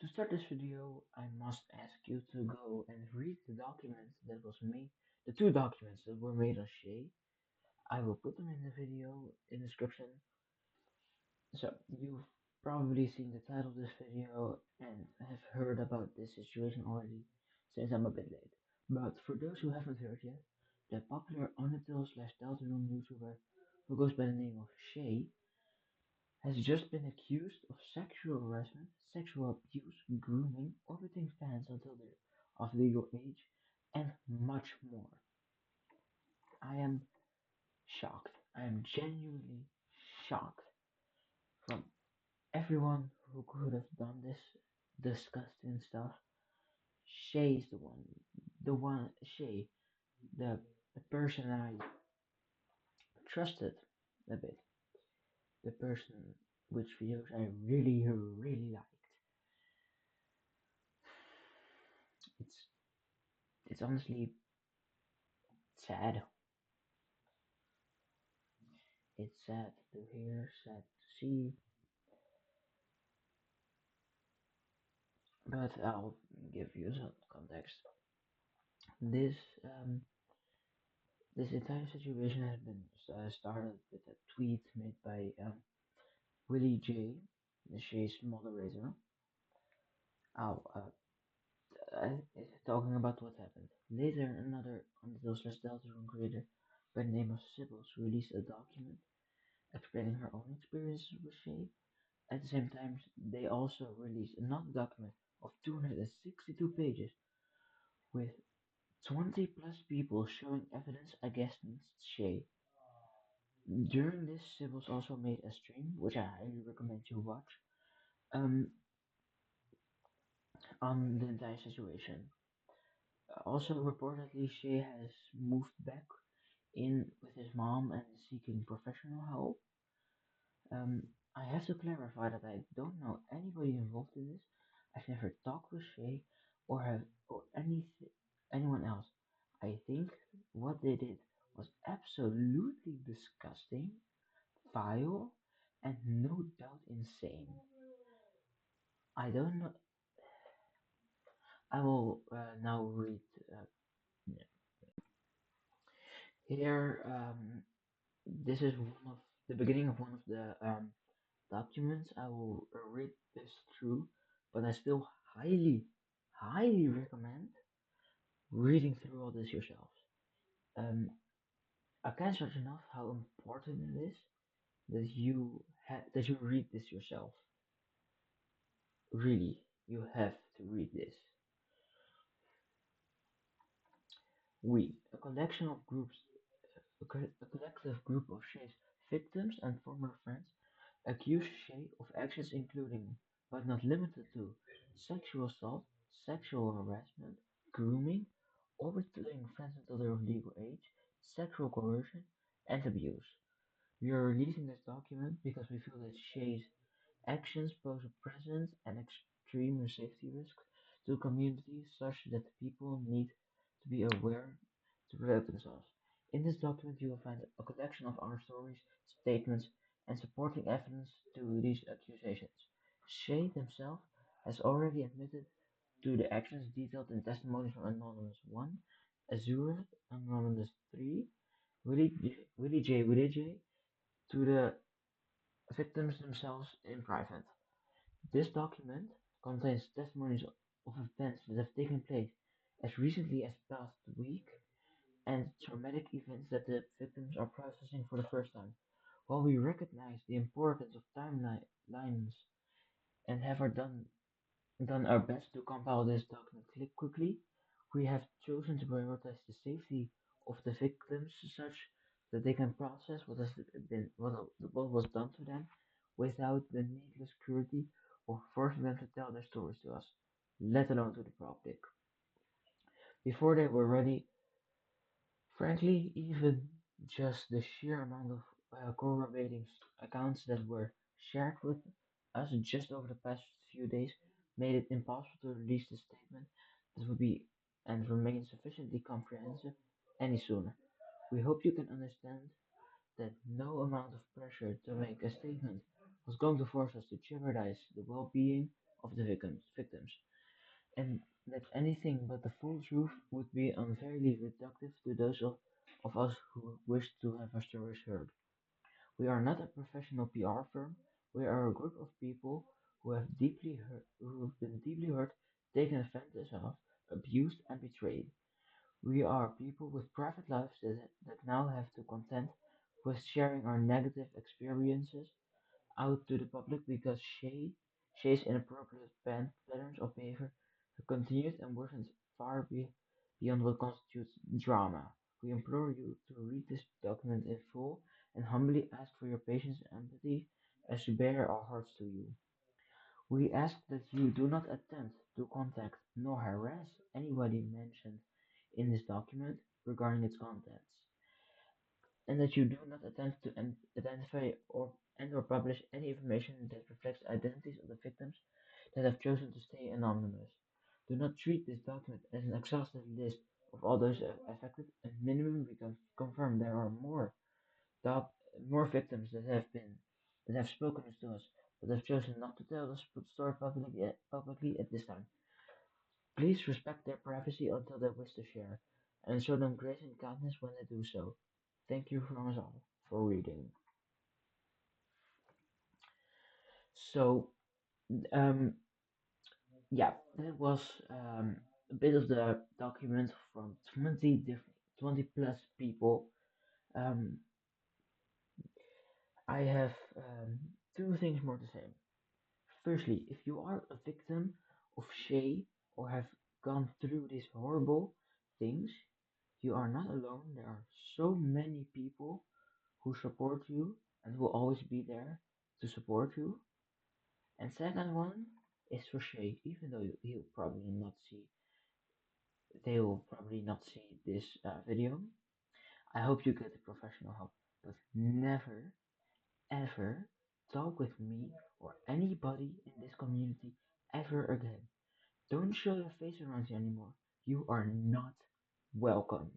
To start this video, I must ask you to go and read the two documents that were made on Shay. I will put them in the video in the description. So you've probably seen the title of this video and have heard about this situation already, since I'm a bit late. But for those who haven't heard yet, the popular Undertale slash Deltarune YouTuber who goes by the name of Shay has just been accused of sexual harassment, sexual abuse, grooming, orbiting fans until they're of legal age, and much more. I am shocked. I am genuinely shocked from everyone who could have done this disgusting stuff. Shay's Shay, the person I trusted a bit, the person which videos I really liked. It's it's honestly sad. It's sad to hear, sad to see, but I'll give you some context. This um, this entire situation had been started with a tweet made by Willie J, the Shay's moderator. I'll talking about what happened. Later, another Undertale slash Deltarune creator by the name of Sybil's released a document explaining her own experiences with Shay. At the same time, they also released another document of 262 pages with 20 plus people showing evidence against Shay. During this, Sybil's also made a stream, which I highly recommend you watch, um, on the entire situation. Also, reportedly, Shay has moved back in with his mom and is seeking professional help. I have to clarify that I don't know anybody involved in this. I've never talked with Shay or anyone else. I think what they did was absolutely disgusting, vile, and no doubt insane. I don't know. I will now read uh, here. This is one of the beginning of one of the documents. I will read this through, but I still highly recommend reading through all this yourselves. Um, I can't stress enough how important it is that you read this yourself. Really, you have to read this. We, a collection of groups, a collective group of Shay's victims and former friends, accuse Shay of actions including, but not limited to, sexual assault, sexual harassment, grooming, overturning friends until they're of legal age, sexual coercion, and abuse. We are releasing this document because we feel that Shay's actions pose a present and extreme safety risk to communities such that people need to be aware to protect themselves. In this document you will find a collection of our stories, statements, and supporting evidence to these accusations. Shay himself has already admitted to the actions detailed in testimonies from Anonymous 1, Azura, Anonymous 3, Willie J, to the victims themselves in private. This document contains testimonies of events that have taken place as recently as past week and traumatic events that the victims are processing for the first time. While we recognize the importance of timelines and have done our best to compile this document quickly, we have chosen to prioritize the safety of the victims such that they can process what was done to them without the needless cruelty or forcing them to tell their stories to us, let alone to the public. Before they were ready, frankly, even just the sheer amount of corroborating accounts that were shared with us just over the past few days made it impossible to release this statement that would be and remain sufficiently comprehensive any sooner. We hope you can understand that no amount of pressure to make a statement was going to force us to jeopardize the well-being of the victims, and that anything but the full truth would be unfairly reductive to those of us who wish to have our stories heard. We are not a professional PR firm. We are a group of people who have been deeply hurt, taken advantage of, abused, and betrayed. We are people with private lives that now have to contend with sharing our negative experiences out to the public because Shay's inappropriate patterns of behavior have continued and worsened beyond what constitutes drama. We implore you to read this document in full and humbly ask for your patience and empathy as we bare our hearts to you. We ask that you do not attempt to contact nor harass anybody mentioned in this document regarding its contents, and that you do not attempt to identify or publish any information that reflects identities of the victims that have chosen to stay anonymous. Do not treat this document as an exhaustive list of all those affected. At minimum, we can confirm there are doc- more victims that have spoken to us, but have chosen not to tell the story publicly at this time. Please respect their privacy until they wish to share, and show them grace and kindness when they do so. Thank you from us all for reading. So, um, yeah, that was a bit of the document from 20 plus people. Um, I have two things more to say. Firstly, if you are a victim of Shay or have gone through these horrible things, you are not alone. There are so many people who support you and will always be there to support you. And second one is for Shay, even though they will probably not see this video. I hope you get the professional help, but never ever talk with me or anybody in this community ever again. Don't show your face around here anymore. You are not welcome.